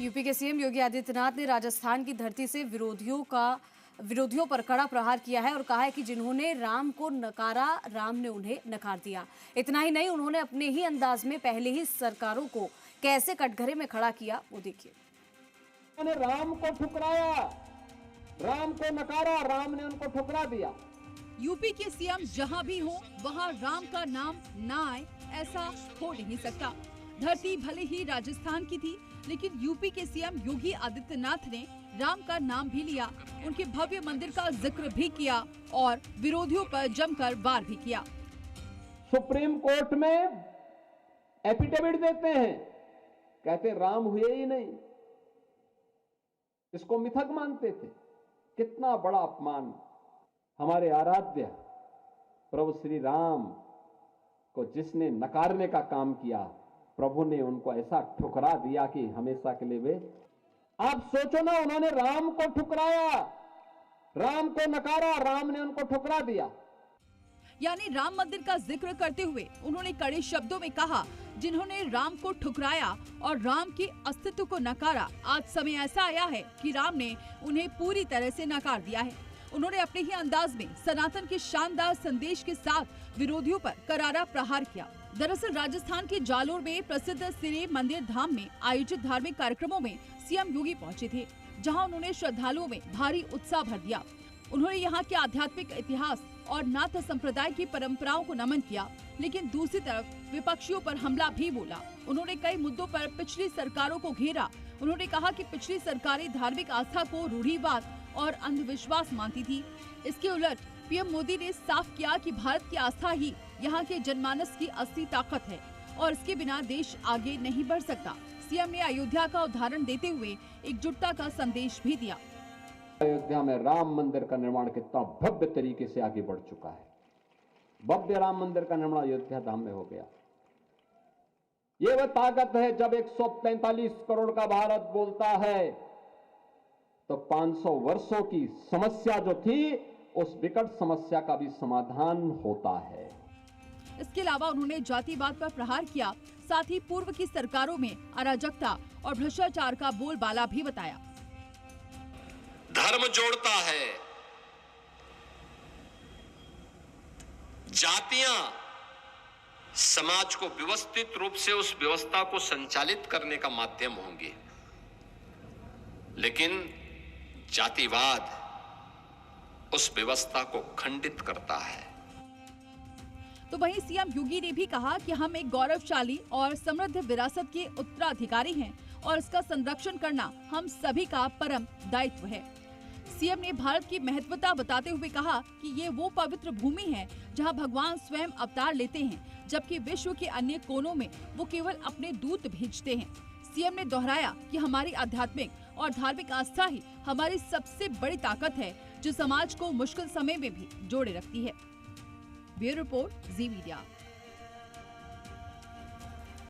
UP के CM Yogi Adityanath ने राजस्थान की धरती से विरोधियों पर कड़ा प्रहार किया है और कहा है कि जिन्होंने राम को नकारा, राम ने उन्हें नकार दिया। इतना ही नहीं, उन्होंने अपने ही अंदाज में पहले ही सरकारों को कैसे कटघरे में खड़ा किया, वो देखिए। उन्होंने राम को ठुकराया, राम को नकारा, राम ने उनको ठुकरा दिया। यूपी के सीएम जहां भी हो वहां राम का नाम ना आए, ऐसा हो नहीं सकता। धरती भले ही राजस्थान की थी, लेकिन यूपी के सीएम योगी आदित्यनाथ ने राम का नाम भी लिया, उनके भव्य मंदिर का जिक्र भी किया और विरोधियों पर जमकर वार भी किया। सुप्रीम कोर्ट में एफिडेविट देते हैं, कहते राम हुए ही नहीं, इसको मिथक मानते थे। कितना बड़ा अपमान। हमारे आराध्य प्रभु श्री राम को जिसने नकारने का काम किया, प्रभु ने उनको ऐसा ठुकरा दिया कि हमेशा के लिए वे, आप सोचो ना, उन्होंने राम को ठुकराया, राम को नकारा, राम ने उनको ठुकरा दिया। यानी राम मंदिर का जिक्र करते हुए उन्होंने कड़े शब्दों में कहा, जिन्होंने राम को ठुकराया और राम के अस्तित्व को नकारा, आज समय ऐसा आया है कि राम ने उन्हें पूरी तरह से नकार दिया है। उन्होंने अपने ही अंदाज में सनातन के शानदार संदेश के साथ विरोधियों पर करारा प्रहार किया। दरअसल राजस्थान के जालोर में प्रसिद्ध सिरे मंदिर धाम में आयोजित धार्मिक कार्यक्रमों में सीएम योगी पहुंचे थे, जहां उन्होंने श्रद्धालुओं में भारी उत्साह भर दिया। उन्होंने यहां के आध्यात्मिक इतिहास और नाथ संप्रदाय की परंपराओं को नमन किया, लेकिन दूसरी तरफ विपक्षियों पर हमला भी बोला। उन्होंने कई मुद्दों पर पिछली सरकारों को घेरा। उन्होंने कहा कि पिछली सरकारें धार्मिक आस्था को रूढ़िवाद और अंधविश्वास मानती थी। इसके उलट पीएम मोदी ने साफ किया कि भारत की आस्था ही यहाँ के जनमानस की असली ताकत है और इसके बिना देश आगे नहीं बढ़ सकता। सीएम ने अयोध्या का उदाहरण देते हुए एकजुटता का संदेश भी दिया। अयोध्या में राम मंदिर का निर्माण कितना भव्य तरीके से आगे बढ़ चुका है। भव्य राम मंदिर का निर्माण अयोध्या धाम में हो गया। ये वह ताकत है, जब 145 करोड़ का भारत बोलता है तो 500 वर्षों की समस्या जो थी, उस विकट समस्या का भी समाधान होता है। इसके अलावा उन्होंने जातिवाद पर प्रहार किया, साथ ही पूर्व की सरकारों में अराजकता और भ्रष्टाचार का बोलबाला भी बताया। धर्म जोड़ता है, जातियां समाज को व्यवस्थित रूप से उस व्यवस्था को संचालित करने का माध्यम होंगे, लेकिन जातिवाद उस व्यवस्था को खंडित करता है। तो वहीं सीएम योगी ने भी कहा कि हम एक गौरवशाली और समृद्ध विरासत के उत्तराधिकारी हैं और इसका संरक्षण करना हम सभी का परम दायित्व है। सीएम ने भारत की महत्वता बताते हुए कहा कि ये वो पवित्र भूमि है जहां भगवान स्वयं अवतार लेते हैं, जबकि विश्व के अन्य कोनों में वो केवल अपने दूत भेजते हैं। सीएम ने दोहराया कि हमारी आध्यात्मिक और धार्मिक आस्था ही हमारी सबसे बड़ी ताकत है, जो समाज को मुश्किल समय में भी जोड़े रखती है। ब्यूरो रिपोर्ट, जी मीडिया।